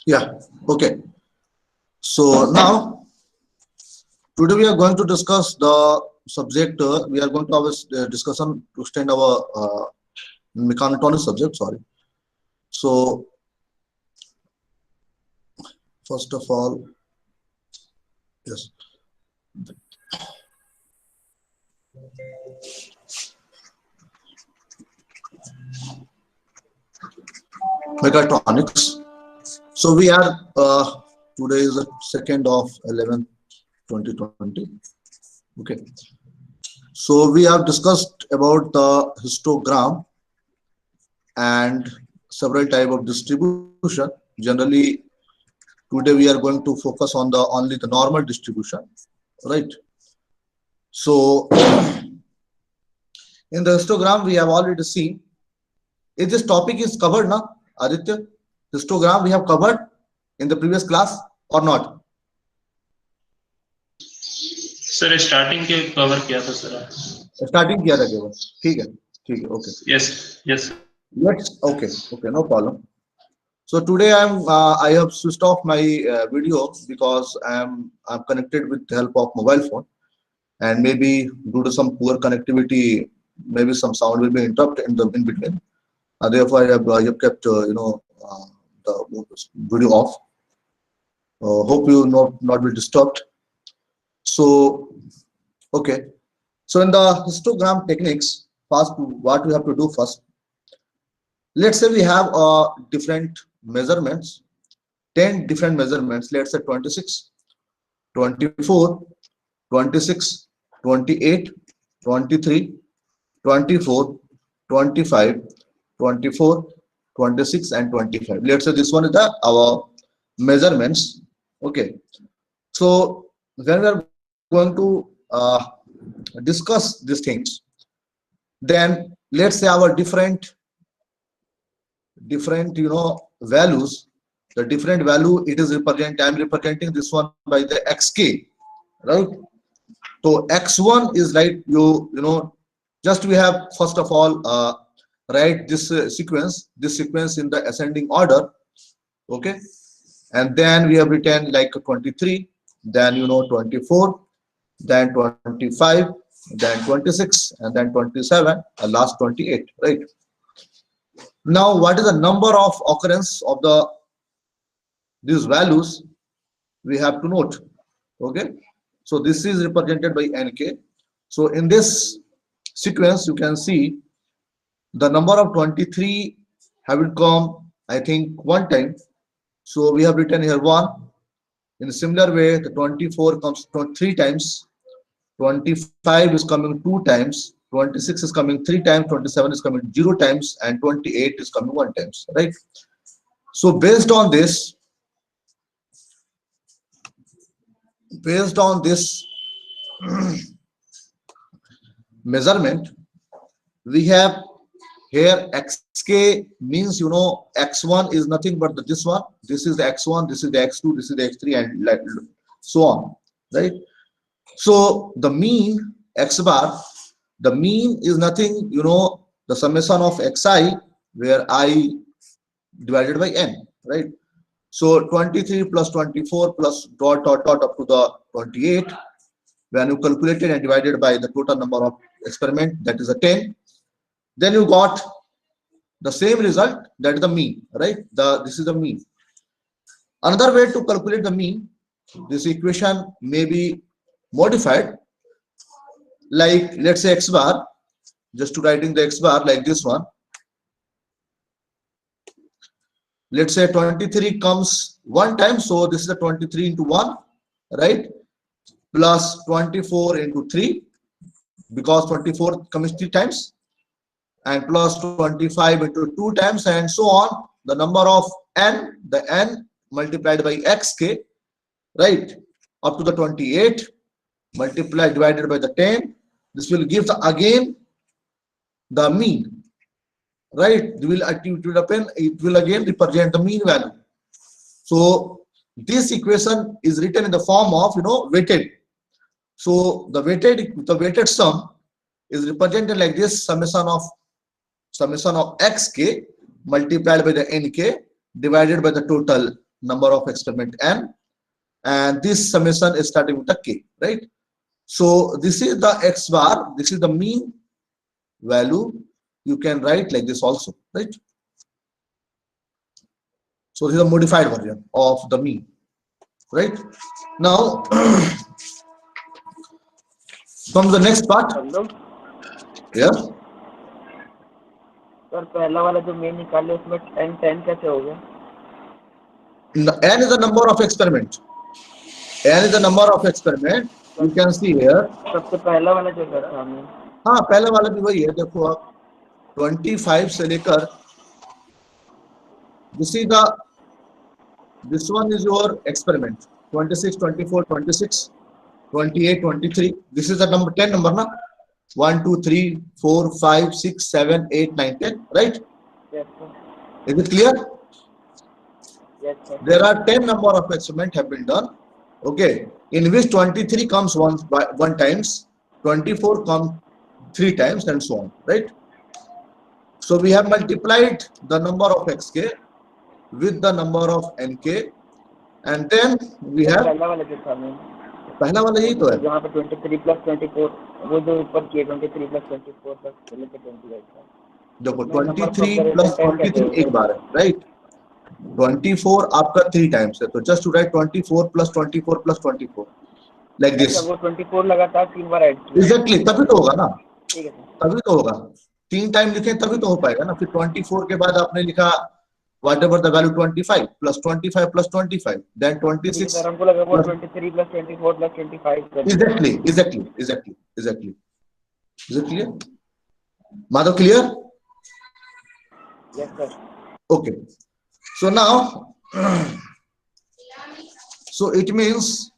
Yeah. Okay. So now today we are going to discuss the subject. We are going to have a discussion to extend our mechanotonic subject. Sorry. So first of all, yes, mechatronics. So we are today is the 2nd of 11th 2020. Okay. So we have discussed about the histogram and several type of distribution. Generally, today we are going to focus on the only the normal distribution, right? So in the histogram we have already seen. If this topic is covered now, Aditya, histogram we have covered in the previous class or not? Sir starting के cover किया था sir. Starting किया था केवल. ठीक है, okay. Yes sir. Okay, no problem. So today I have switched off my video because I'm connected with the help of mobile phone, and maybe due to some poor connectivity, maybe some sound will be interrupted in between. Therefore, I have kept the video off. Hope you not be disturbed. So okay. So in the histogram techniques, first what we have to do first. Let's say we have different measurements, 10 different measurements. Let's say 26, 24, 26, 28, 23, 24, 25, 24, 26, and 25. Let's say this one is the our measurements. Okay. So when we are going to discuss these things, then let's say our different values, the different value it is represent. I'm representing this one by the xk, right? So x1 is like just we have first of all write this sequence in the ascending order. Okay. And then we have written like 23, then 24, then 25, then 26, and then 27, and last 28, right? Now what is the number of occurrence of these values we have to note. Okay. So this is represented by nk. So in this sequence you can see the number of 23 have it come, I think, one time. So we have written here 1. In a similar way, the 24 comes 3 times, 25 is coming 2 times, 26 is coming 3 times, 27 is coming 0 times, and 28 is coming 1 times, right? So based on this measurement, we have here xk means x1 is nothing but this one. This is the x1, this is the x2, this is the x3, and so on, right? So the mean x bar, the mean is nothing, the summation of xi, where I divided by n, right? So 23 plus 24 plus dot dot dot up to the 28. When you calculated and divided by the total number of experiment, that is a 10. Then you got the same result, that is the mean, right? This is the mean. Another way to calculate the mean, this equation may be modified, like let's say x bar, just to writing the x bar like this one. Let's say 23 comes 1 time, so this is the 23 into 1, right? Plus 24 into 3, because 24 comes 3 times, and plus 25 into 2 times, and so on. The number of n, the n multiplied by xk, right, up to the 28, multiplied divided by the 10. This will give again the mean, right? It will again represent the mean value. So this equation is written in the form of weighted. So the weighted sum is represented like this: summation of xk multiplied by the nk divided by the total number of experiment n, and this summation is starting with a k, right? So this is the x bar, this is the mean value. You can write like this also, right? So this is a modified version of the mean, right? Now from the next part, hello yeah, sir, पहला वाला जो main निकाले उसमें 10 कैसे हो गया? n is the number of experiment. n is the number of experiment. You can see here. सबसे पहला वाला जो था हमने, हाँ, पहले वाला भी वही है, देखो आप 25 से लेकर this one is your experiment 26, 24, 26, 28, 23. This is the number 10 number na, 1, 2, 3, 4, 5, 6, 7, 8, 9, 10, right? yes sir, Is it clear? yes sir, There are 10 number of experiment have been done, okay, in which 23 comes one times, 24 comes 3 times, and so on, right? So we have multiplied the number of xk with the number of nk, and then we have पहला वाला जो था main, पहला वाला यही तो है, जहाँ पे 23 प्लस 24, वो जो ऊपर किए 23 प्लस 24 प्लस पहले के 28 था, देखो मैं नंबर 23 प्लस 23 एक बार है, राइट? 24 आपका 3 टाइम्स है, तो just to write 24 plus 24 plus 24 like this. अच्छा, वो 24 लगातार 3 बार ऐड किया, एग्जैक्टली, तभी तो होगा ना, ठीक है सर, तभी तो होगा. 3 टाइम लिखें तभी तो हो पाएगा ना. फिर 24 के बाद आपने लिखा whatever the value 25 plus 25 plus 25, then ठीक है 26. सर, हमको लगा वो plus- 23 प्लस 24 प्लस 25 कर दिया। Exactly. Is it clear? Madhav, clear? yes sir, Okay. So now, so it means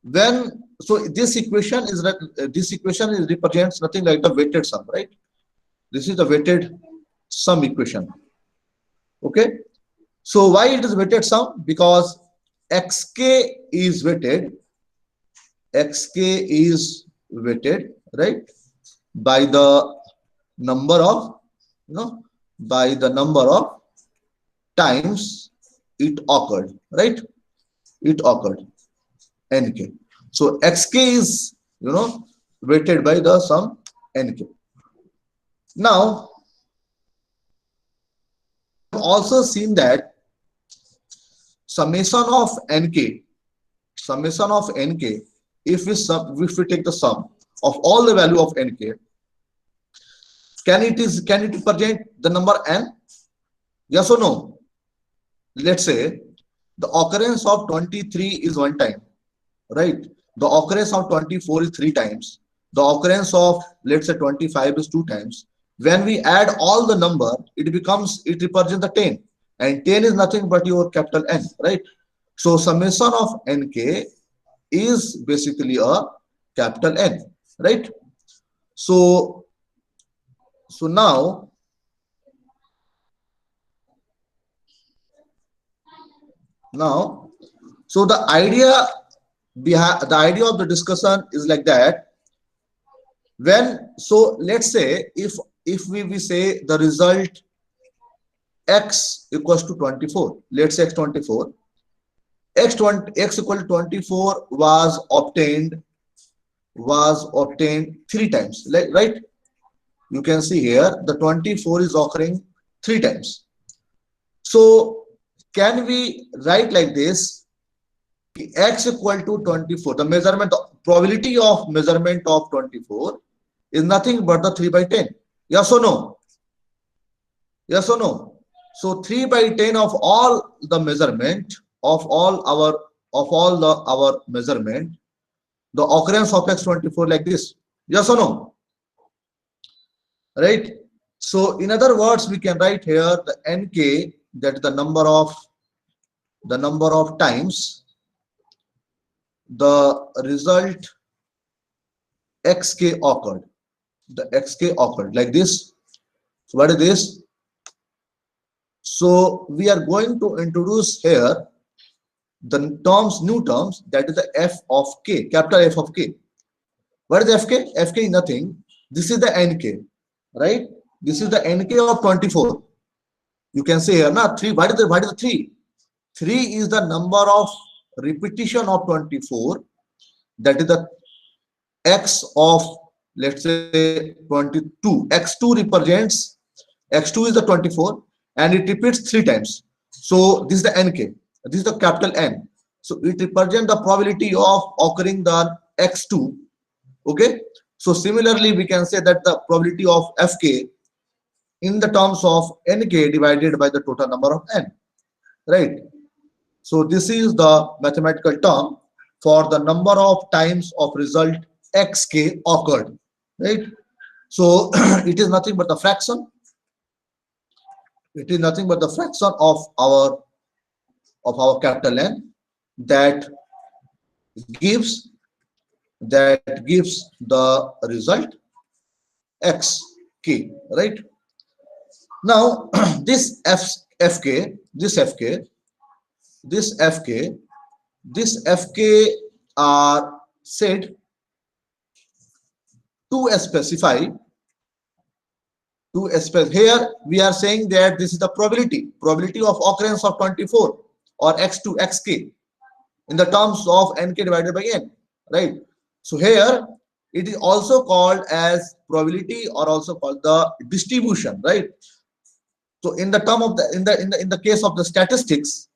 when, so this equation is represents nothing like the weighted sum, right? This is the weighted sum equation. Okay. So why it is weighted sum? Because xk is weighted. Xk is weighted, right, by the number of, by the number of times it occurred, right? It occurred, nk. So xk is, weighted by the sum nk. Now, I've also seen that summation of nk, if we take the sum of all the value of nk, can it represent the number n? Yes or no? Let's say the occurrence of 23 is 1 time, right? The occurrence of 24 is 3 times. The occurrence of, let's say, 25 is 2 times. When we add all the number, it represents the 10, and 10 is nothing but your capital N, right? So summation of nk is basically a capital N, right? So now, so the idea of the discussion is like that. So let's say if we say the result x equals to 24, let's say x24, x equal to 24 was obtained 3 times, right? You can see here the 24 is occurring 3 times. So can we write like this? X equal to 24, the measurement, the probability of measurement of 24 is nothing but the 3 by 10. Yes or no? Yes or no? So 3 by 10 of all the measurement of our measurement, the occurrence of x24 like this. Yes or no? Right? So in other words, we can write here the nk, that is the number of times the result xk occurred. The xk occurred like this. So what is this? So we are going to introduce here the new terms, that is the f of k, capital F of k. What is fk? Fk is nothing. This is the nk, right? This is the nk of 24. You can say here, na 3. What is the 3? 3 is the number of repetition of 24, that is the x of, let's say, 22. X2 represents, x2 is the 24 and it repeats 3 times. So this is the nk, this is the capital N. So it represents the probability of occurring the x2. Okay, so similarly we can say that the probability of fk in the terms of nk divided by the total number of n, right? So this is the mathematical term for the number of times of result xk occurred, right? So it is nothing but the fraction. It is nothing but the fraction of our capital N that gives the result xk, right? Now this fk are said to specify here we are saying that this is the probability of occurrence of 24 or x2 xk in the terms of nk divided by n, right? So here it is also called as probability or also called the distribution, right? So in the term of the in the case of the statistics,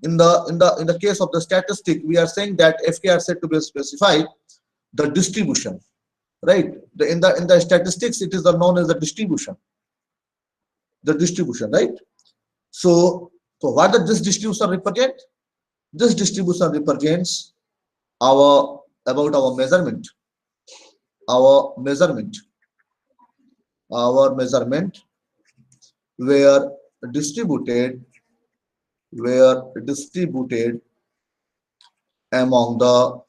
in the case of the statistic, we are saying that fk are said to be specify the distribution, right? In the statistics it is known as the distribution, right? So what does this distribution represent? This distribution represents our measurement were distributed among the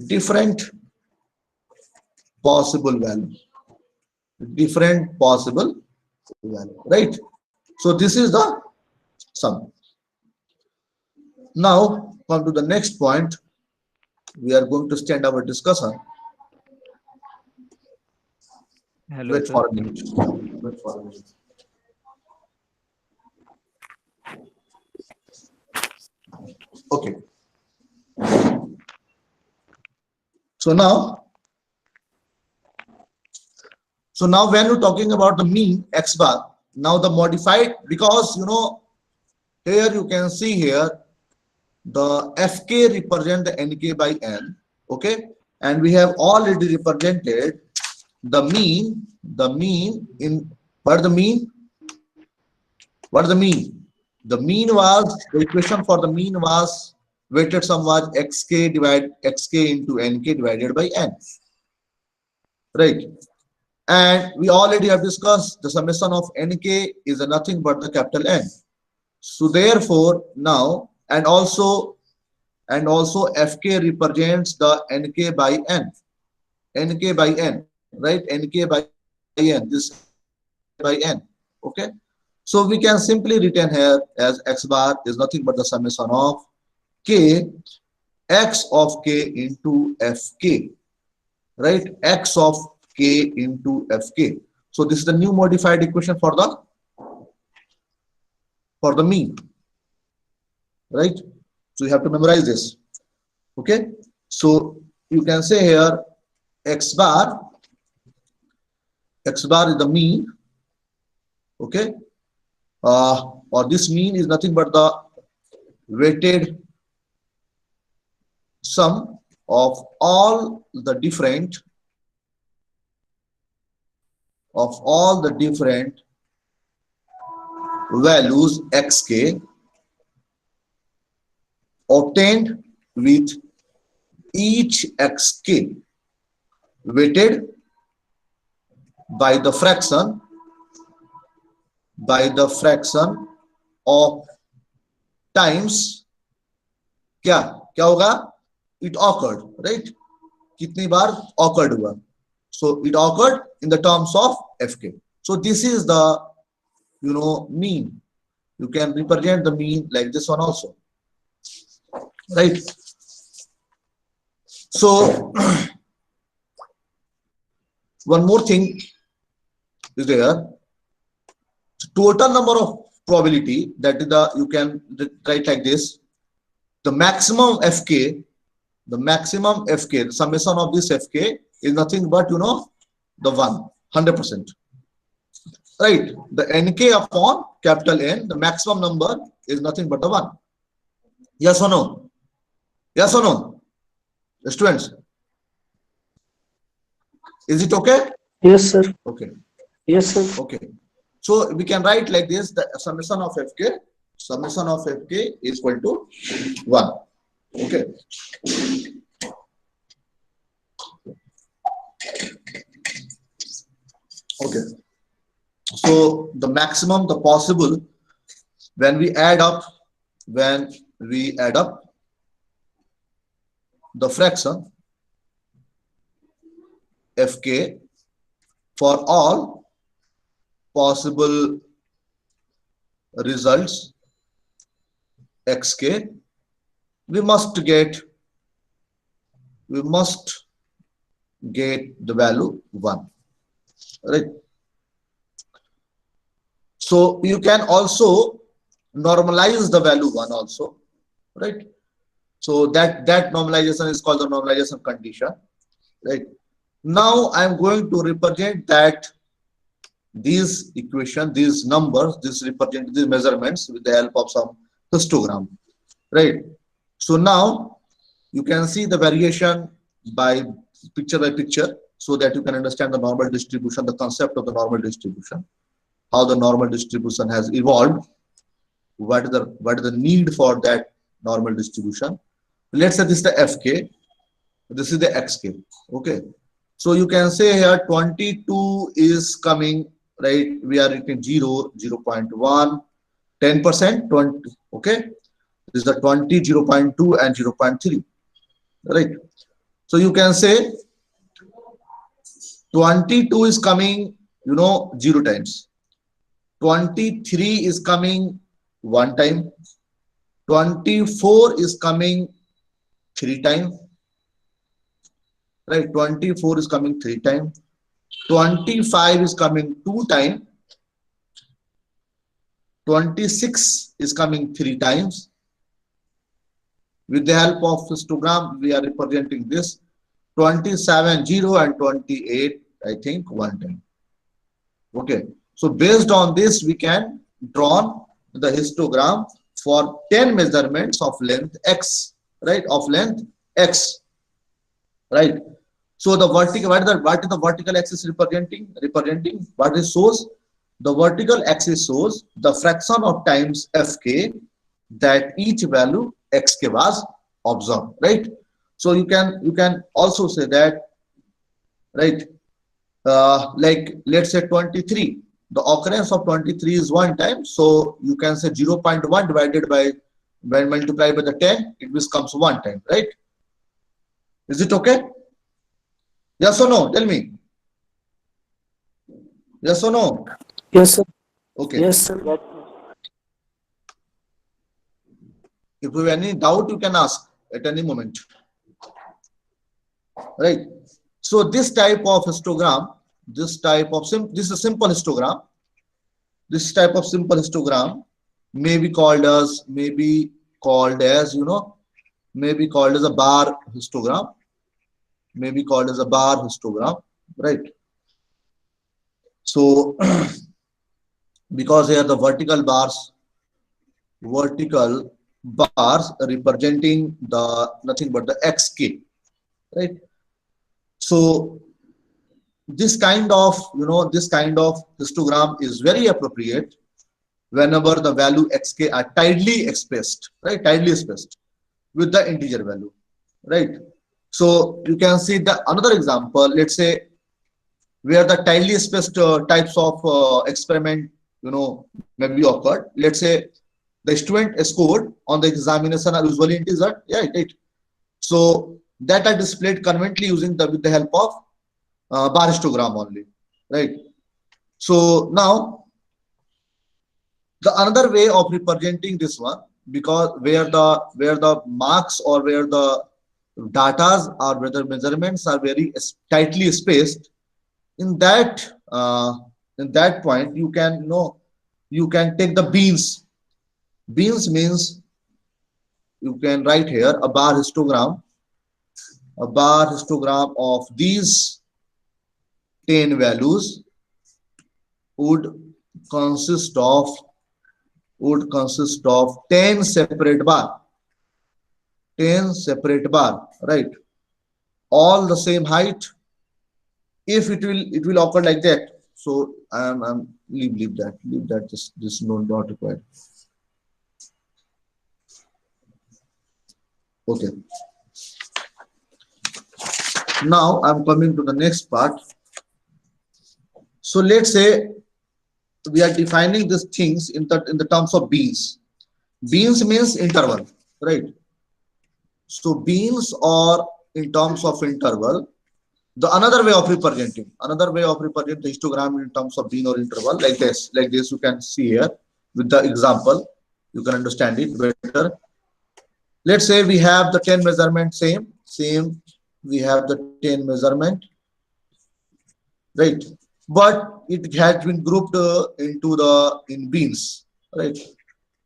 different possible value, right? So this is the sum. Now come to the next point. We are going to stand our discussion. Hello, Wait sir. for a minute. Wait for a minute. Okay. So now when you're talking about the mean x bar, now the modified, because here you can see here the fk represent the nk by n, okay, and we have already represented the mean in what the mean the mean was, the equation for the mean was weighted sum was xk into nk divided by n, right? And we already have discussed the summation of nk is nothing but the capital N. So therefore now and also fk represents the nk by n, right? Nk by n, this by n, okay? So we can simply written here as x bar is nothing but the summation of k, x of k into fk, right? X of k into fk. So this is the new modified equation for the mean, right? So you have to memorize this, okay? So you can say here x bar is the mean, okay? Or this mean is nothing but the weighted sum of all the different values xk obtained with each xk weighted by the fraction of times क्या होगा, it occurred, right? कितनी बार occurred हुआ, so it occurred in the terms of fk. So this is the mean. You can represent the mean like this one also, right? So one more thing is there. Total number of probability, that is the, you can write like this: the maximum fk, the summation of this fk is nothing but, you know, the 100%, right? The nk upon capital N, the maximum number is nothing but the 1. Yes or no? Yes or no, students? Is it okay? Yes, sir. Okay. Yes, sir. Okay. So we can write like this: the summation of fk is equal to 1. Okay. Okay. So the maximum, the possible, when we add up the fraction fk for all possible results xk, we must get the value 1, right? So you can also normalize the value 1 also, right? So that normalization is called the normalization condition, right? Now I am going to represent that these equation, these numbers, this represent these measurements with the help of some histogram, right? So now you can see the variation by picture, so that you can understand the normal distribution, the concept of the normal distribution, how the normal distribution has evolved, what is the need for that normal distribution. Let's say this is the fk, this is the xk. Okay, so you can say here 22 is coming, right? We are writing 0, 0.1, 10%, 20. Okay, this is the 20, 0.2 and 0.3, right? So you can say 22 is coming, you know, 0 times. 23 is coming 1 time. 24 is coming 3 times, right? 24 is coming 3 times. 25 is coming 2 times. 26 is coming 3 times. With the help of histogram, we are representing this. 27, 0 and 28, I think 1 time. Okay. So based on this, we can draw the histogram for 10 measurements of length x, right? Of length x, right? So the vertical, what is the vertical axis representing? What it shows? The vertical axis shows the fraction of times fk that each value xk was observed, right? So you can also say that, right? Like let's say 23, the occurrence of 23 is 1 time, so you can say 0.1 divided by, when multiplied by the 10, it becomes 1 time, right? Is it okay? Yes or no? Tell me. Yes or no? Yes, sir. Okay. Yes, sir. Yes, If you have any doubt, you can ask at any moment, right? So this type of histogram, this is a simple histogram. This type of simple histogram may be called as, you know, maybe called as a bar histogram, right? So because here the vertical bars representing the nothing but the xk, right? So this kind of, you know, this kind of histogram is very appropriate whenever the value xk are tidily expressed, right? Tidily expressed with the integer value, right? So you can see the another example. Let's say where the tidily expressed types of experiment, you know, may be occurred. Let's say the student scored on the examination are usually integer, yeah, right? So that are displayed conveniently using with the help of bar histogram only, right? So now the another way of representing this one, because where the marks or where the datas or where the measurements are very tightly spaced, in that point you can know you can take the beans. Beans means you can write here a bar histogram of these 10 values would consist of 10 separate bar, right? All the same height. If it will occur like that. So I'm leave that. This no, not required. Okay. Now I'm coming to the next part. So let's say we are defining these things in the terms of beans. Beans means interval, right? So beans are in terms of interval. The another way of representing the histogram in terms of bean or interval like this you can see here with the example. You can understand it better. Let's say we have the 10 measurement same. We have the 10 measurement, right? But it has been grouped in beans, right?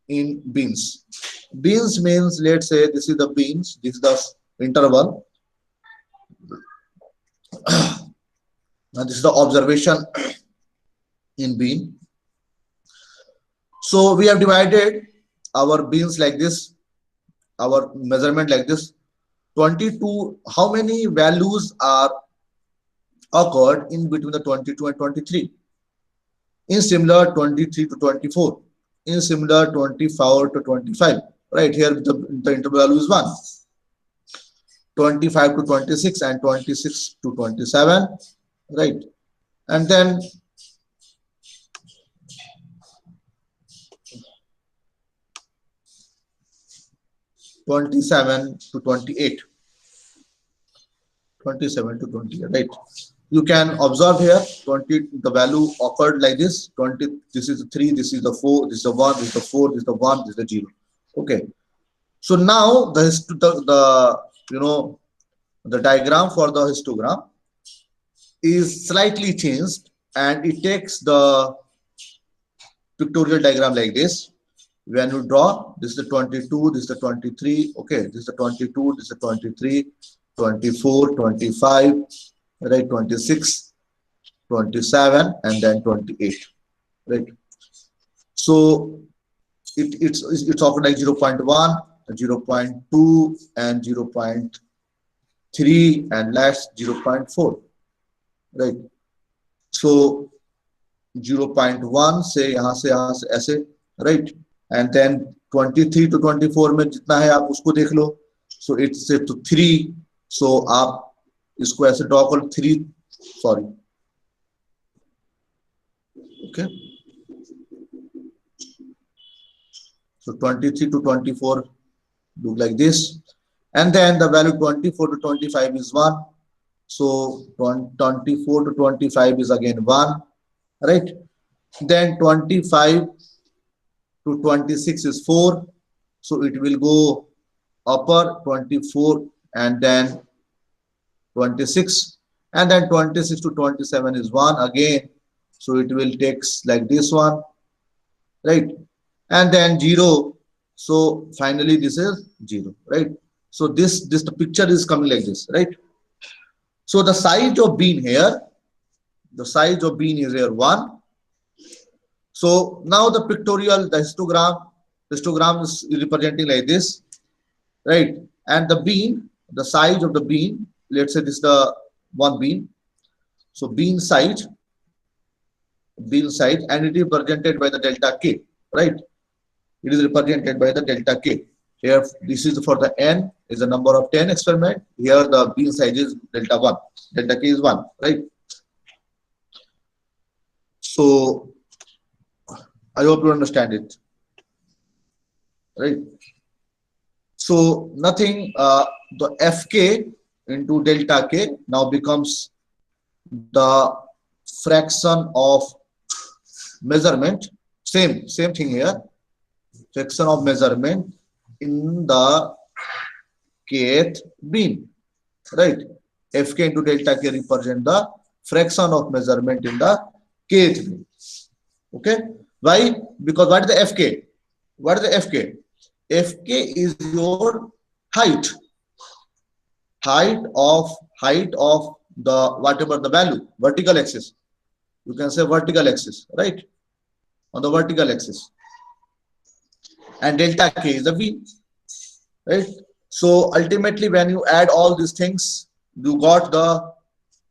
In beans. Beans means, let's say this is the beans, this is the interval, and this is the observation in bean. So we have divided our beans like this, our measurement like this. 22, how many values are occurred in between the 22 and 23? In similar 23 to 24, in similar 24 to 25, right? Here the interval value is 1. 25 to 26 and 26 to 27, right? And then 27 to 28. 27 to 28, right? You can observe here 20, the value occurred like this. 20, this is the 3, this is the 4, this is the 1, this is the 4, this is the 1, this is the 0. Okay. So now the diagram for the histogram is slightly changed, and it takes the pictorial diagram like this. When you draw, this is the 22, this is the 23, okay, this is the 22, this is the 23, 24, 25, right, 26, 27, and then 28, right? So it's often like 0.1, 0.2, and 0.3, and last 0.4, right? So 0.1 से यहाँ से ऐसे, right? And then 23 to 24 में जितना है आप उसको देख लो. So it's say to 3. So आप इसको ऐसे draw करो 3. Sorry. Okay. So 23 to 24 look like this, and then the value 24 to 25 is 1. So 24 to 25 is again 1, right? Then 25 to 26 is 4. So it will go upper 24 and then 26, and then 26 to 27 is 1 again. So it will take like this one, right? And then 0. So finally this is 0, right? So this the picture is coming like this, right? So the size of bean here, is here 1. So now the pictorial, the histogram is representing like this, right? And the bean, the size of the bean, let's say this is the one bean. So bean size, and it is represented by the delta K, right? It is represented by the delta K. Here, this is for the N, is the number of 10 experiment. Here, the bean size is delta 1. Delta K is 1, right? So, I hope you understand it, right? So, nothing, the Fk into delta K now becomes the fraction of measurement. Same thing here. Fraction of measurement in the kth bean, right? Fk into delta K represent the fraction of measurement in the kth bean. Okay. Why? Because what is the FK? What is the FK? FK is your height. Height of the whatever the value, vertical axis. You can say vertical axis, right? On the vertical axis. And delta K is the V, right? So ultimately, when you add all these things, you got the,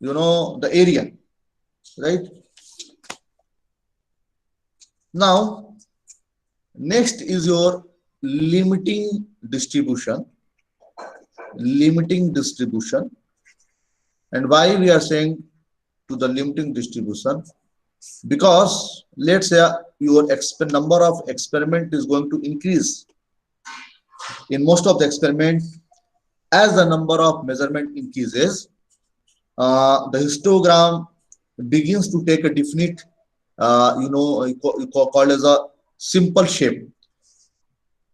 the area, right? Now, next is your limiting distribution. Limiting distribution. And why we are saying to the limiting distribution? Because let's say your number of experiment is going to increase. In most of the experiment, as the number of measurement increases, the histogram begins to take a definite, called as a simple shape.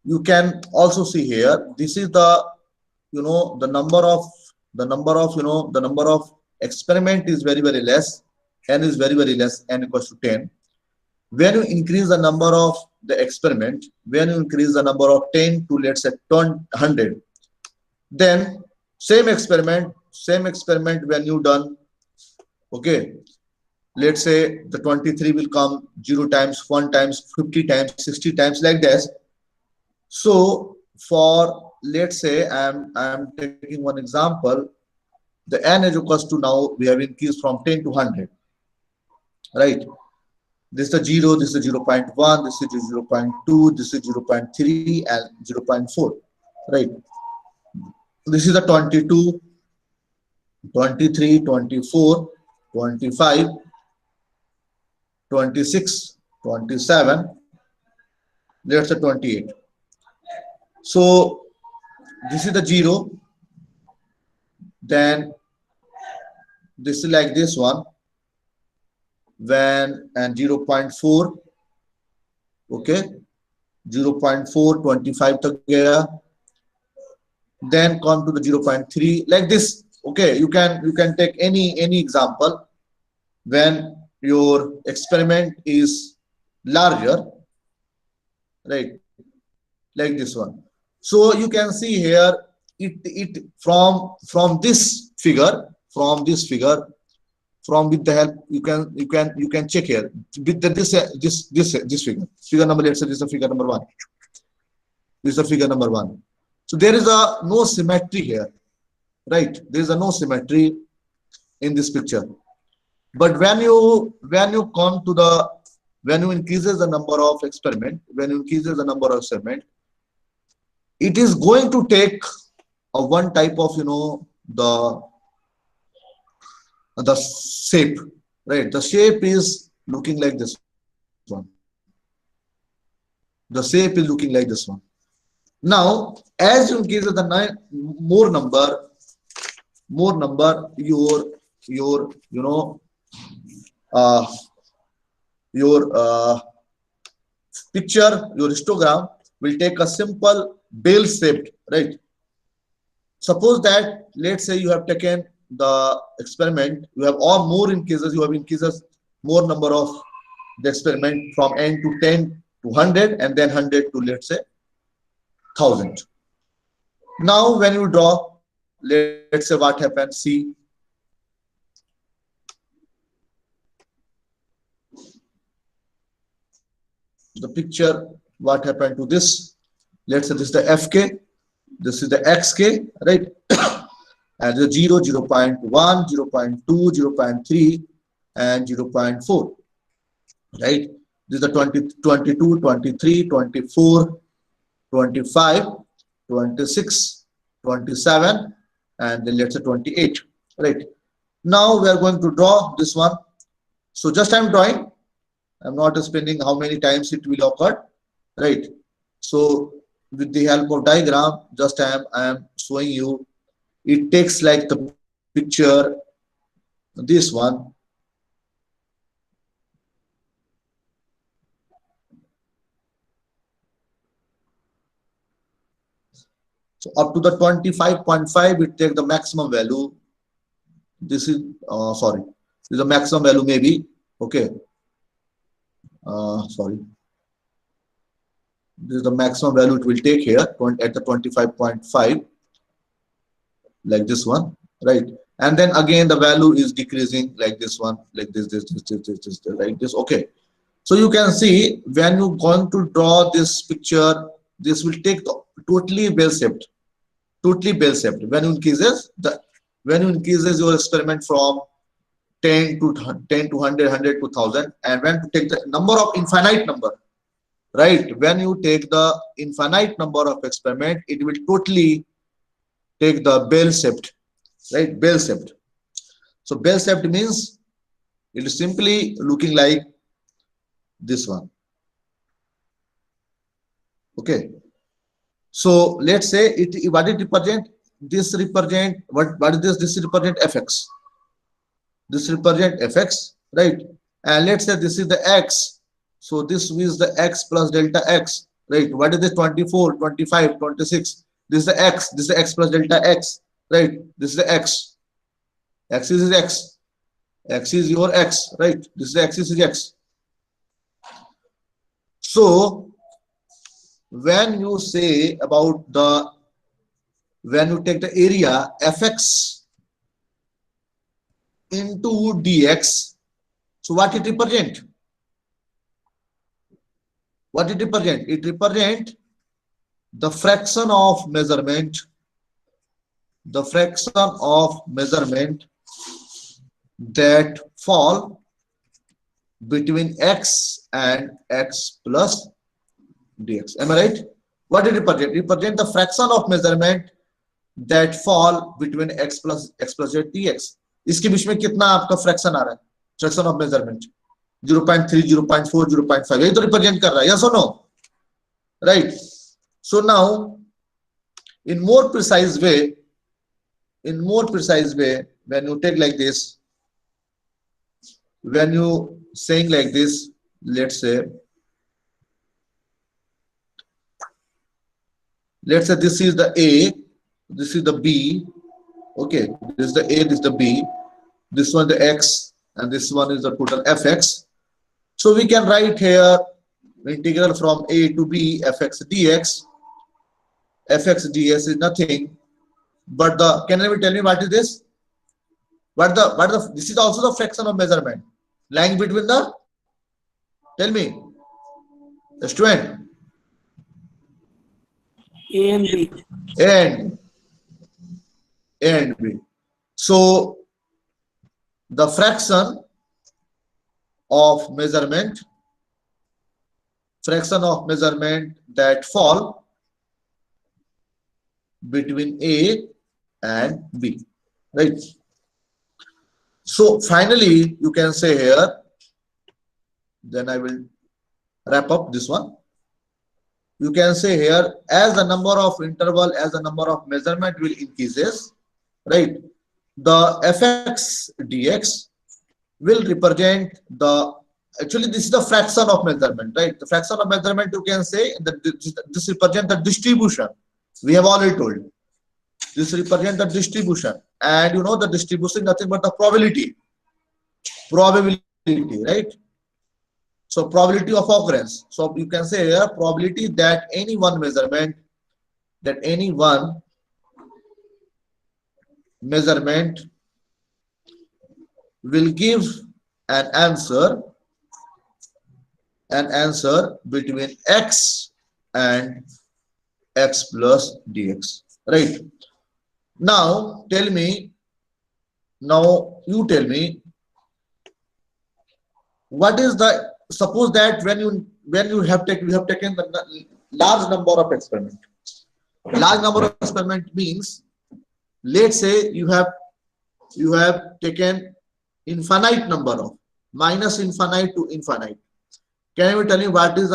You can also see here, this is the, the number of experiment is very, very less, n is very, very less, n equals to 10. When you increase the number of the experiment, when you increase the number of 10 to, let's say, 100, then same experiment when you done, okay, let's say the 23 will come 0 times, 1 times, 50 times, 60 times, like this. So for, let's say, I'm taking one example, the n is equals to, now we have increased from 10 to 100, right? This is the 0, this is 0.1, this is 0.2, this is 0.3 and 0.4, right? This is the 22, 23, 24, 25, 26, 27, let's say 28. So this is the 0, then this is like this one, when, and 0.4, okay, 0.4, 25 tak gaya, then come to the 0.3, like this. Okay, you can take any example when your experiment is larger, right, like this one. So you can see here, it from this figure, from with the help, you can check here with this figure number. Let's say this is figure number 1. This is figure number 1. So there is no symmetry here, right? There is no symmetry in this picture. But when you come to the, when you increases the number of experiment, it is going to take a one type of, the shape, right? The shape is looking like this one. The shape is looking like this one. Now, as you increase the more number, your picture, your histogram will take a simple bell shaped, right? Suppose that, let's say, you have taken the experiment, you have all more increases, more number of the experiment from n to 10 to 100, and then 100 to, let's say, 1000. Now when you draw, let's say, what happens, see, the picture, what happened to this. Let's say this is the FK, this is the XK, right? And the 0, 0.1, 0.2, 0.3, and 0.4, right? This is the 20, 22, 23, 24, 25, 26, 27, and then let's say 28, right? Now we are going to draw this one. So just I'm drawing. I'm not spending how many times it will occur, right? So with the help of diagram, just I am showing you. It takes like the picture, this one. So up to the 25.5, it takes the maximum value. This is, sorry, this is the maximum value maybe, okay. sorry, this is the maximum value it will take here at the 25.5, like this one, right? And then again the value is decreasing like this one, like this, like this. Okay, so you can see when you're going to draw this picture, this will take the totally bell shaped, when you increases your experiment from 10 to 100, 100 to 1000, and when to take the number of infinite number, right? When you take the infinite number of experiment, it will totally take the bell shaped, right? Bell shaped. So bell shaped means it is simply looking like this one. Okay, so let's say what it represent, this represent what is this represent fx, this represent fx, right? And let's say this is the x, so this is the x plus delta x, right? What is this? 24, 25, 26, this is the x, this is the x plus delta x, right? This is the x, axis is x, x is your x, right? This is the axis is x. So when you say about the, when you take the area fx into dx, so what it represent? What it represent? It represent the fraction of measurement, that fall between x and x plus dx. Am I right? What did it represent? It represent the fraction of measurement that fall between x plus z dx. इसके बीच में कितना आपका fraction आ रहा है? Fraction of measurement 0.3, 0.4, 0.5, यही तो represent कर रहा है. Yes or no? Right. So now, in more precise way, when you take like this, when you saying like this, let's say this is the A, this is the B, okay, this is the A, this is the B, this one the X, and this one is the total Fx. So we can write here integral from A to B fx dx. Fx ds is nothing but the, can you tell me what is this? This is also the fraction of measurement lying between the, tell me, the student. A and B. A and B. So the fraction of measurement that fall between A and B, right? So finally you can say here, then I will wrap up this one. You can say here, as the number of interval, as the number of measurement will increases, right, the fx dx will represent the, actually this is the fraction of measurement, right? The fraction of measurement, you can say that this represents the distribution. We have already told this represents the distribution, and you know the distribution is nothing but the probability, right? So probability of occurrence. So you can say here probability that any one measurement, will give an answer between x and x plus dx, right? Now tell me, you tell me, what is the, suppose that when you have taken the large number of experiment. Large number of experiment means, let's say you have taken infinite number of, minus infinite to infinite. Can you tell me what is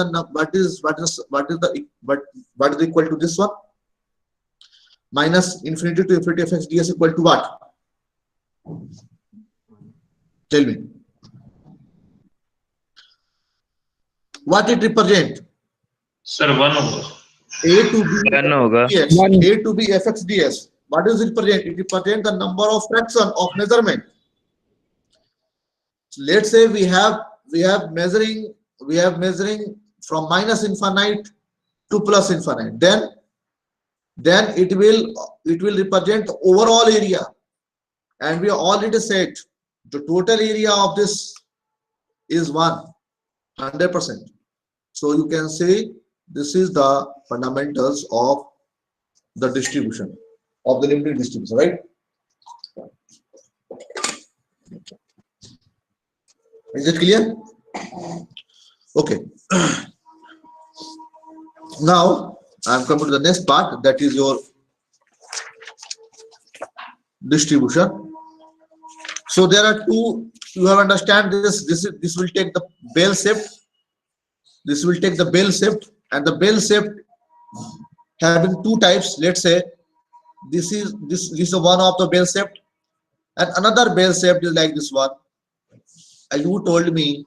equal to this one? Minus infinity to infinity fx ds equal to what? Tell me. What it represent? Sir, 1 होगा. A to B dx. One. A to B fx ds. What does it represent? It represents the number of fraction of measurement. So let's say we have we have measuring from minus infinite to plus infinite, then it will represent overall area, and we already said the total area of this is 100%. So you can say this is the fundamentals of the distribution, of the limiting distribution, right? Is it clear? Okay. Now I'm coming to the next part, that is your distribution. So there are two, you have understand this. This will take the bell shape. This will take the bell shape, and the bell shape having two types. Let's say this is one of the bell shape, and another bell shape is like this one. And you told me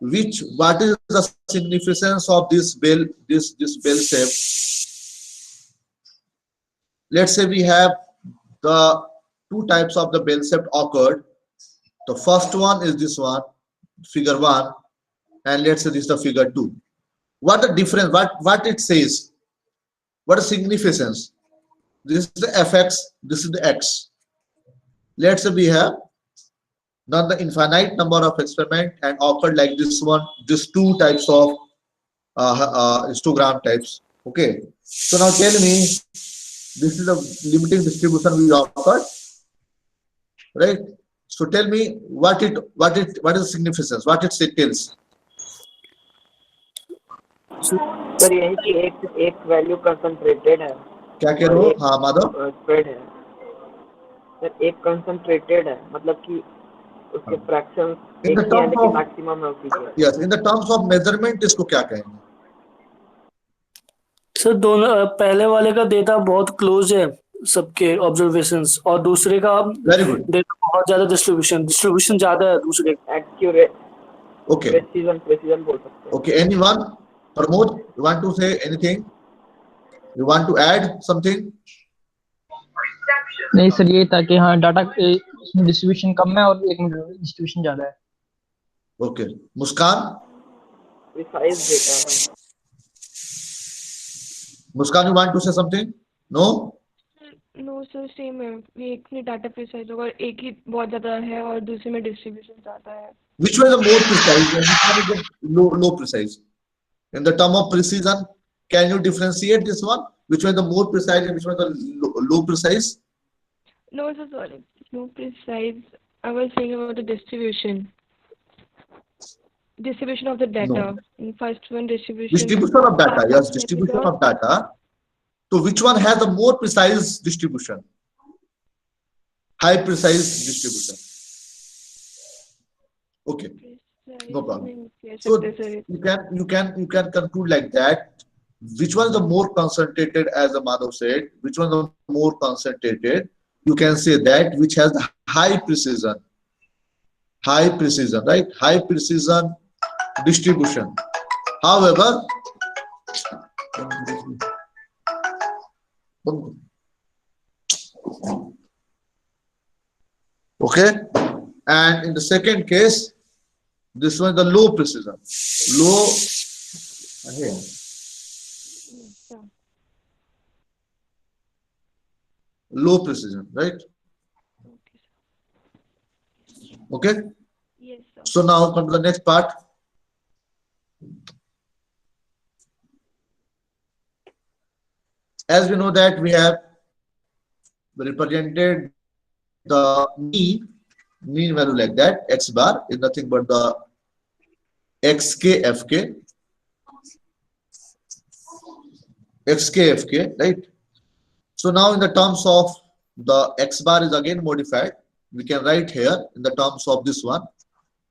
what is the significance of this bell shape. Let's say we have the two types of the bell shape occurred. The first one is this one, figure 1, and let's say this is the figure 2. What the difference? What it says? What is significance? This is the fx, this is the x. Let's say we have done the infinite number of experiment and occurred like this one, these two types of histogram types. Okay. So now tell me, this is the limiting distribution we occurred, right? So tell me what is the significance? What it tells? Sir यही कि एक value concentrated है, क्या कह रहे हो? हाँ Madhav, spread है सर, एक कंसंट्रेटेड है मतलब कि उसके फ्रैक्शंस In एक the ही है terms लेकिन of- मैक्सिमम है उसी के. yes, in the terms of measurement इसको क्या कहेंगे? सर दोनों पहले वाले का डेटा बहुत क्लोज है सबके ऑब्जर्वेशंस, और दूसरे का Very good. डेटा बहुत ज्यादा डिस्ट्रीब्यूशन ज्यादा है दूसरे का. Accurate, Okay. प्रेसिजन बोल सकते हैं. Okay. Anyone? Pramod, you want to say anything? You want to add something? नहीं सर, ये था कि हाँ डाटा डिस्ट्रीब्यूशन कम है और एक में डिस्ट्रीब्यूशन ज्यादा है. Okay. Muskan? प्रिसाइज डेटा है. Muskan, you want to say something? No? No sir same है, एक में डाटा प्रिसाइज होगा, एक ही बहुत ज्यादा है और दूसरे में डिस्ट्रीब्यूशन ज्यादा है. Which one is the more precise and which one is the low precise? In the term of precision, can you differentiate this one? Which one is the more precise and which one is the low precise? No sir, sorry, no precise. I was saying about the distribution of the data. No. In first one, distribution Distribution of data, yes, distribution of data. So which one has a more precise distribution? High precise distribution. Okay. precise No problem. नहीं कह So सकते sir. you can conclude like that. Which one is the more concentrated, as the Madhav said? Which one is the more concentrated? You can say that which has the high precision. High precision, right? High precision distribution. However, okay, and in the second case, this one is the low precision. Low, again, Yeah. low precision, right? Okay, sir. Okay. Yes sir. So now come to the next part. As we know that we have represented the mean value like that, x bar is nothing but the xk fk, right? So now in the terms of the x bar is again modified. We can write here in the terms of this one,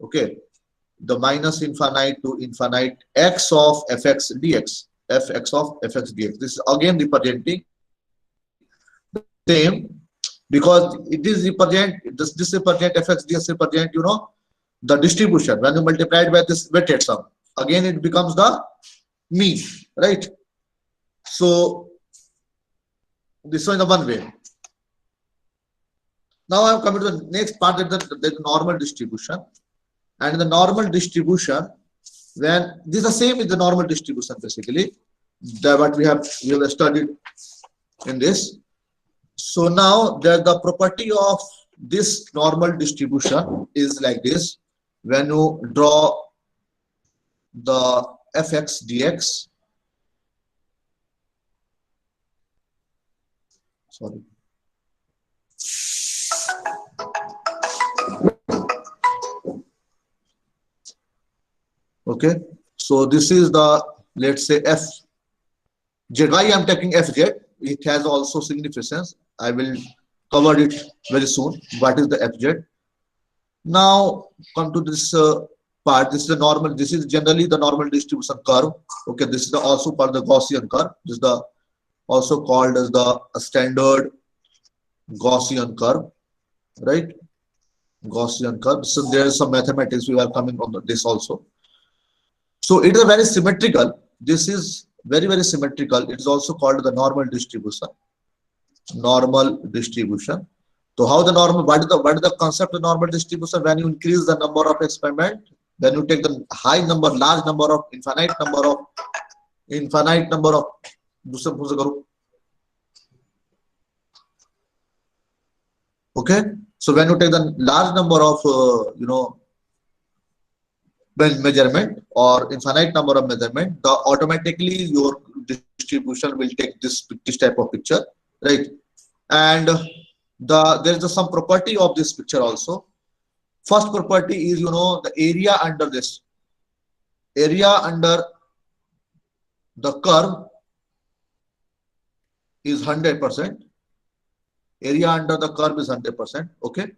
okay, the minus infinite to infinite x of fx dx, fx of fx dx. This is again representing the same, because it is represent this represent fx dx represent, you know, the distribution. When you multiply it by this weighted sum, again it becomes the mean, right? So this one is the one way. Now I am coming to the next part, that the normal distribution. And in the normal distribution, when this is the same with the normal distribution basically, what we have studied in this. So now the property of this normal distribution is like this. When you draw the fx dx, sorry, okay, so this is the, let's say, f z. Why I am taking fz? It has also significance. I will cover it very soon. What is the fz? Now come to this part. This is the normal. This is generally the normal distribution curve. Okay, this is also called the Gaussian curve. This is the also called as the standard Gaussian curve, right? Gaussian curve. So there is some mathematics we are coming on this also. So it is very symmetrical. This is very symmetrical. It is also called the normal distribution. Normal distribution. So how the normal? What is the concept of normal distribution? When you increase the number of experiment, when you take the high number, large number of infinite number of. Okay. So when you take the large number of measurement or infinite number of measurement, the automatically your distribution will take this type of picture, right? And there is some property of this picture also. First property is the area under this. Area under the curve is 100%. Area under the curve is 100%. Okay.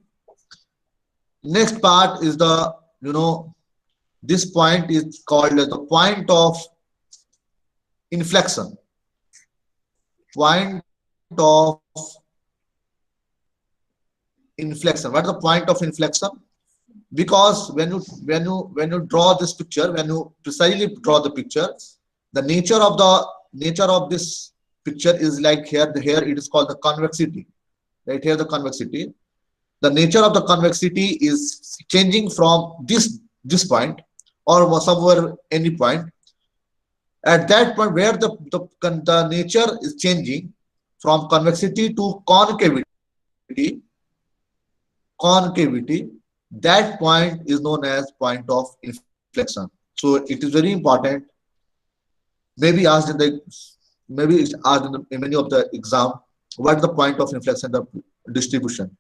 Next part is the this point is called as the point of inflection. Point of inflection. What is the point of inflection? Because when you draw this picture, when you precisely draw the picture, the nature of this picture is like here. Here it is called the convexity. Right here, the convexity. The nature of the convexity is changing from this point or somewhere any point. At that point where the nature is changing from convexity to concavity, that point is known as point of inflection. So it is very important. Maybe asked in many of the exam, what is the point of inflection, the distribution.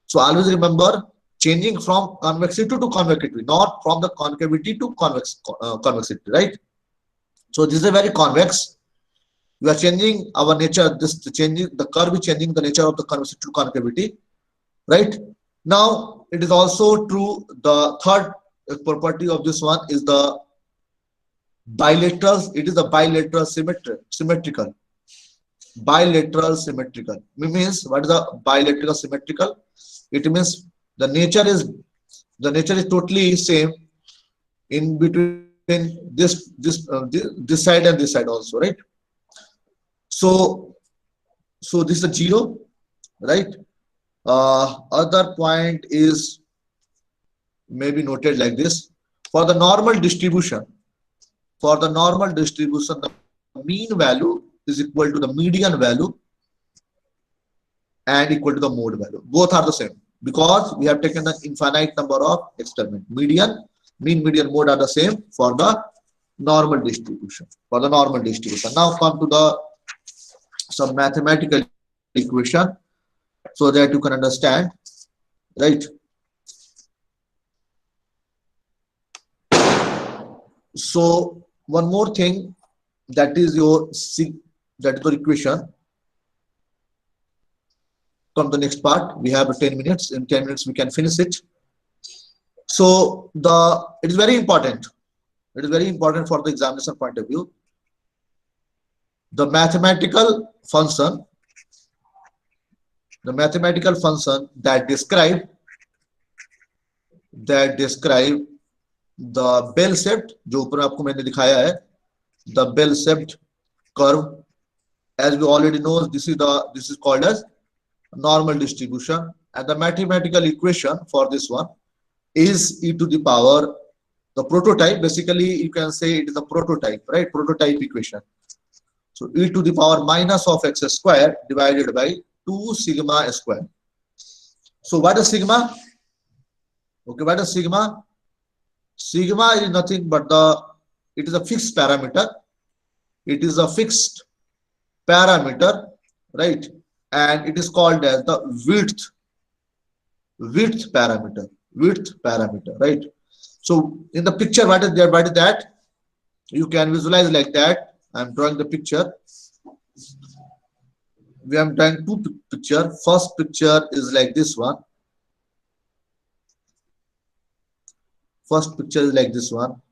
So always remember, changing from convexity to concavity, not from the concavity to convexity, right? So this is a very convex. We are changing our nature. The curve is changing the nature of the convexity to concavity, right? Now it is also true. The third property of this one is the bilateral. It is a bilateral symmetrical. Bilateral symmetrical means, what is the bilateral symmetrical? It means the nature is totally same in between this side and this side also, right? So this is a 0, right? Other point is maybe noted like this. For the normal distribution, the mean value is equal to the median value and equal to the mode value. Both are the same because we have taken the infinite number of experiments. Mean, median, mode are the same for the normal distribution. Now come to some mathematical equation so that you can understand, right? So one more thing, that is your equation. Come to the next part. We have 10 minutes. In 10 minutes we can finish it. So it is very important. It is very important for the examination point of view. The mathematical function that describe the bell-shaped, जो ऊपर आपको मैंने दिखाया है, the bell-shaped curve. As we already know, this is called as normal distribution, and the mathematical equation for this one is e to the power the prototype, basically you can say it is a prototype, right? Prototype equation. So e to the power minus of x square divided by 2 sigma square. So what is sigma? Okay, what is sigma? Sigma is nothing but it is a fixed parameter. It is a fixed parameter, right? And it is called as the width parameter, right? So in the picture, what is there? What is that? You can visualize like that. I'm drawing the picture. We are drawing two pictures. First picture is like this one. First picture is like this one.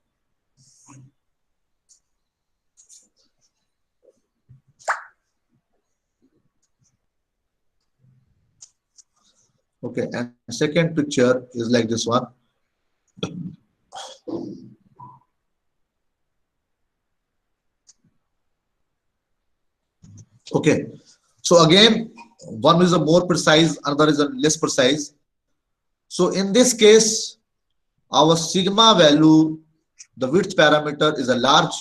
Okay, and second picture is like this one. Okay, so again, one is a more precise, another is a less precise. So in this case, our sigma value, the width parameter is a large.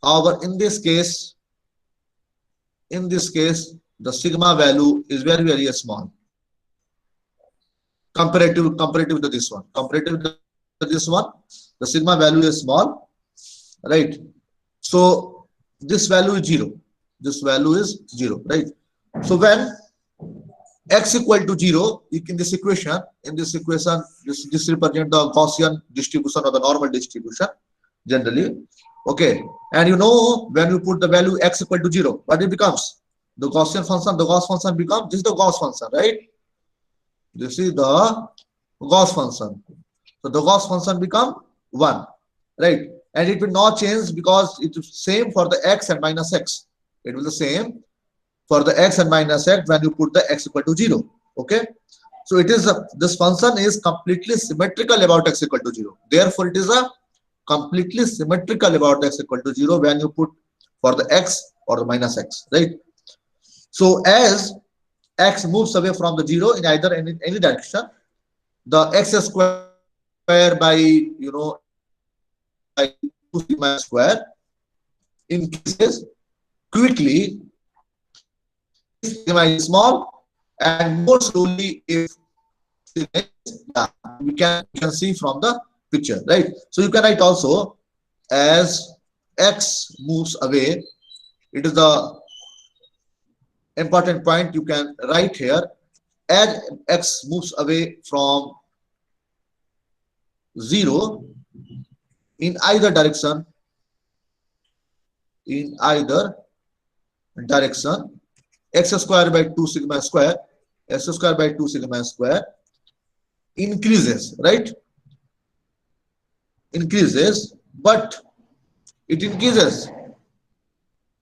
However, in this case, the sigma value is very, very small. Comparative to this one. Comparative to this one, the sigma value is small, right? So this value is 0. This value is 0, right? So when x equal to 0 in this equation, this represents the Gaussian distribution or the normal distribution generally. Okay, and you know when you put the value x equal to 0, what it becomes? The Gaussian function, the Gauss function becomes, this is the Gauss function, right? This is the Gauss function. So the Gauss function become 1, right? And it will not change because it is same for the x and minus x. It will be the same for the x and minus x when you put the x equal to 0. Okay, so it is this function is completely symmetrical about x equal to 0. Therefore, it is a completely symmetrical about x equal to 0 when you put for the x or the minus x, right? So as x moves away from the 0 in either any direction, the x square by by 2 sigma square increases quickly if sigma is small, and more slowly if sigma is large. We can see from the picture, right? So you can write also as x moves away. It is the important point you can write here. As x moves away from 0 in either direction, x square by 2 sigma square, x square by 2 sigma square increases, right? Increases, but it increases.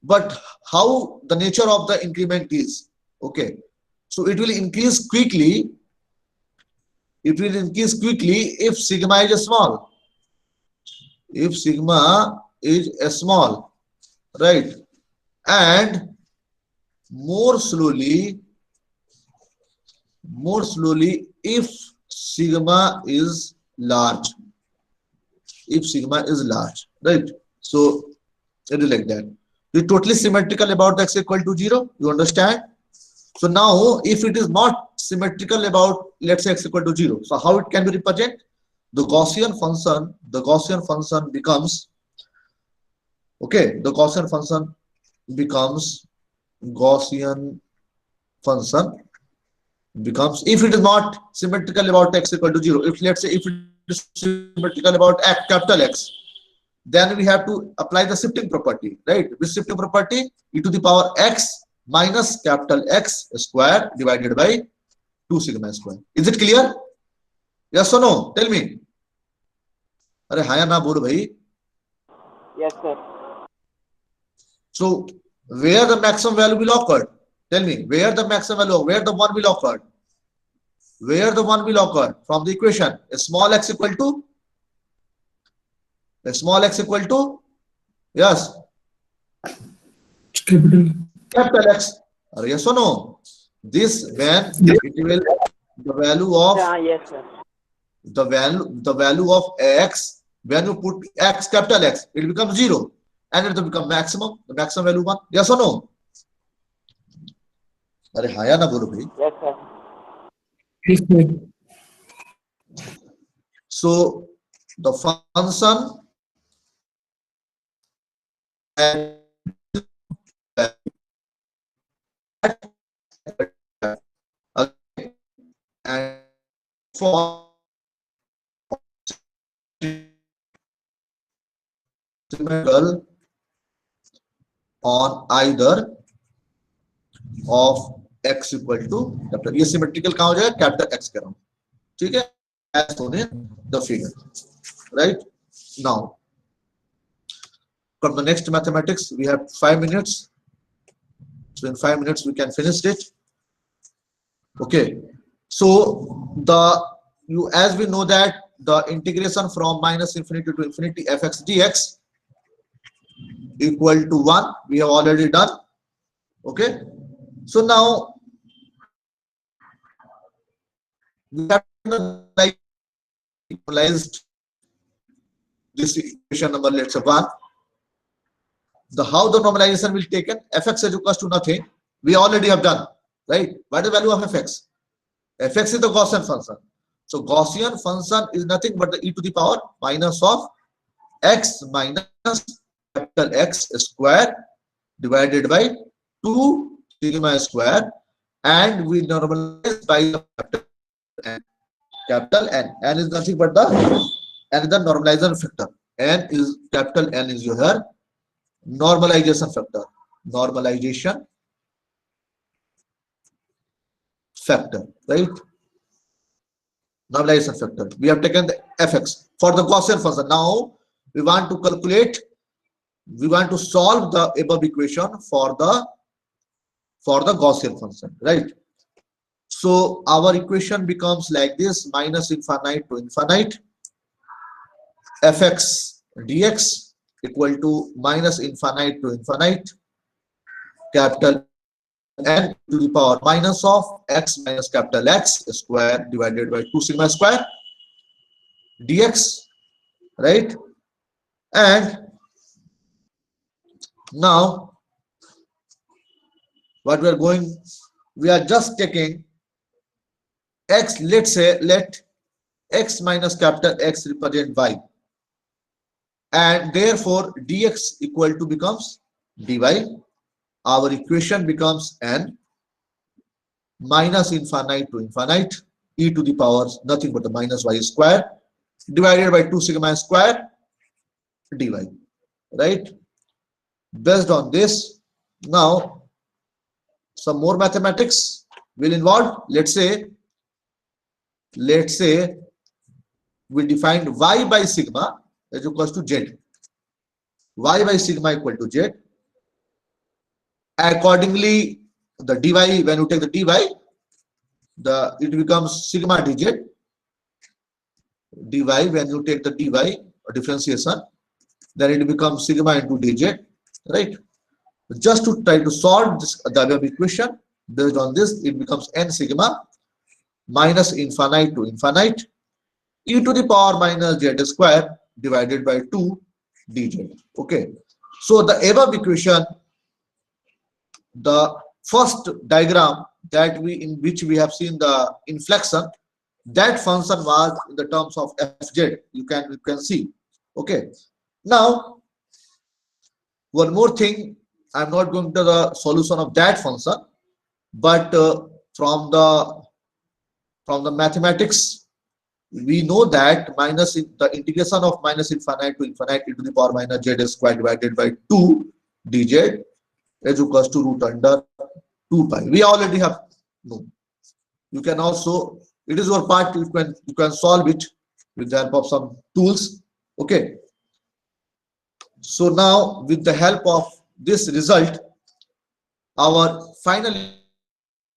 But how the nature of the increment is? Okay, so it will increase quickly. It will increase quickly if sigma is small. If sigma is small, right? And more slowly if sigma is large. If sigma is large, right? So it is like that. It's totally symmetrical about x equal to 0. You understand? So now, if it is not symmetrical about, let's say, x equal to 0, so how it can be represented? The Gaussian function becomes, okay, the Gaussian function becomes if it is not symmetrical about x equal to 0. If let's say if it is symmetrical about x, capital X, then we have to apply the shifting property, right? Which shifting property? E to the power x minus capital X square divided by 2 sigma square. Is it clear? Yes or no? Tell me. Arey haya na bol bhai. Yes, sir. So where the maximum value will occur? Tell me where the maximum value, where the 1 will occur? Where the 1 will occur from the equation? A small x equal to? A small x equal to? Yes. Capital X. Or yes or no? This when it will the value of Yes, sir. the value of x, when you put x, capital X, it becomes 0, and it will become maximum, the maximum value 1. Yes or no? अरे हाँ या ना बोलो भाई. Yes, sir. So the function and for symmetrical on either of x equal to capital, ये symmetrical कहाँ हो जाएगा? Capital X के अराउंड. ठीक है? As shown in the figure. Right? Now, from the next mathematics, we have 5 minutes. So in 5 minutes we can finish it. Okay. So as we know that the integration from minus infinity to infinity fx dx equal to 1, we have already done. Okay. So now we have like equalized this equation number, let's say 1. How the normalization will taken, fx is equals to nothing, we already have done, right? What is the value of fx? Fx is the Gaussian function. So Gaussian function is nothing but the e to the power minus of x minus capital X square divided by 2 sigma square, and we normalize by the capital N. Capital N. N is nothing but the normalization factor. N is capital N is your normalization factor. Normalization factor, right? Normalization factor. We have taken the fx for the Gaussian function. Now we want to calculate, we want to solve the above equation for the Gaussian function, right? So our equation becomes like this: minus infinite to infinite fx dx equal to minus infinite to infinite capital N to the power minus of x minus capital X square divided by 2 sigma square dx, right? And now what we are just taking x, let x minus capital X represent y, and therefore dx equal to becomes dy. Our equation becomes n minus infinite to infinite e to the power nothing but the minus y square divided by 2 sigma square dy, right? Based on this, now some more mathematics will involve. Let's say we defined y by sigma is equals to z. Y by sigma equal to z. Accordingly, the dy, when you take the dy, it becomes sigma dz. Dy, when you take the dy differentiation, then it becomes sigma into dz, right? Just to try to solve this the above equation, based on this, it becomes n sigma minus infinite to infinite e to the power minus z square divided by 2 dz. Okay. So the above equation, the first diagram in which we have seen the inflection, that function was in the terms of fz. You can see. Okay. Now one more thing, I'm not going to the solution of that function, but from the mathematics, we know that the integration of minus infinite to infinite e to the power minus z square divided by 2 dz is equals to root under 2 pi. We already have known. You can also, it is your part, you can solve it with the help of some tools. Okay. So now with the help of this result, our final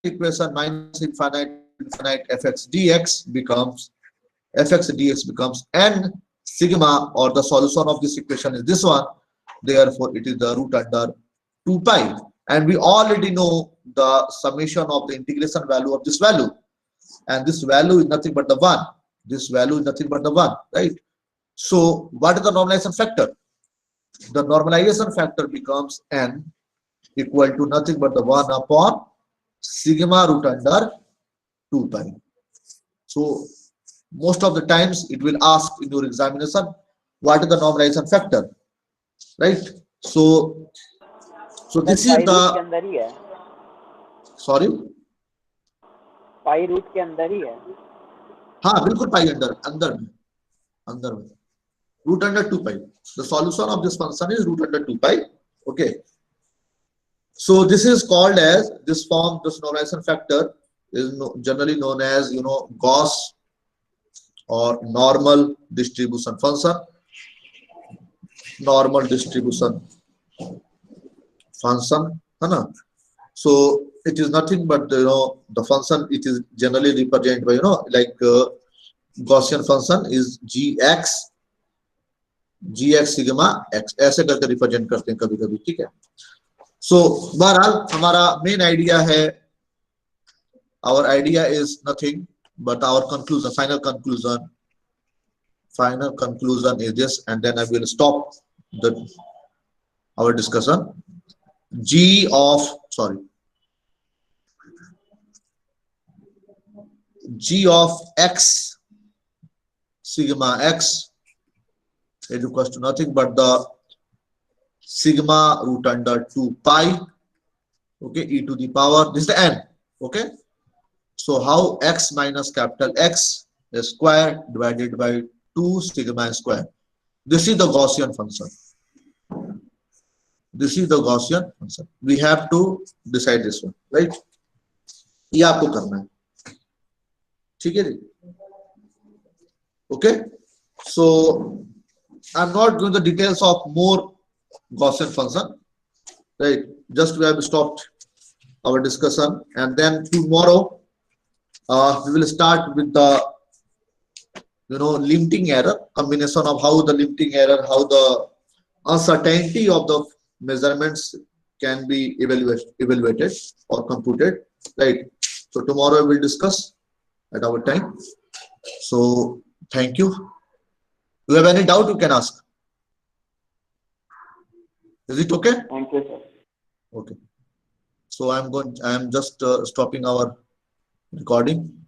equation minus infinite fx dx becomes n sigma, or the solution of this equation is this one. Therefore it is the root under 2 pi, and we already know the summation of the integration value of this value, and this value is nothing but the 1. This value is nothing but the 1, right? So what is the normalization factor? The normalization factor becomes n equal to nothing but the 1 upon sigma root under 2 pi. So most of the times it will ask in your examination, what is the normalization factor, right? So this is pi root के the, अंदर ही है, sorry, पाई root के अंदर ही है. हाँ बिल्कुल पाई अंदर में root under 2 pi. The solution of this function is root under 2 pi. Okay. So this is called as, this form, this normalization factor is generally known as, Gauss or normal distribution function. Normal distribution function, है ना? So it is nothing but the function. It is generally represented by like Gaussian function is gx sigma x, ऐसे करके represent करते हैं कभी कभी, ठीक है? सो बहरहाल हमारा मेन आइडिया है, our idea is nothing but our conclusion, final conclusion is this, and then I will stop our discussion. G of x sigma x is equals to nothing but the sigma root under 2 pi, okay, e to the power, this is the n, okay? So how x minus capital X square divided by 2 sigma square. This is the Gaussian function. This is the Gaussian function. We have to decide this one, right? ये आपको करना है, ठीक है जी? Okay, so I'm not going to the details of more Gaussian function, right? Just we have stopped our discussion, and then tomorrow we will start with the limiting error, combination of how the limiting error, how the uncertainty of the measurements can be evaluated or computed, right? So tomorrow we will discuss at our time. So thank you. Do you have any doubt? You can ask. Is it okay? Thank you, sir. Okay. So I am just stopping our recording.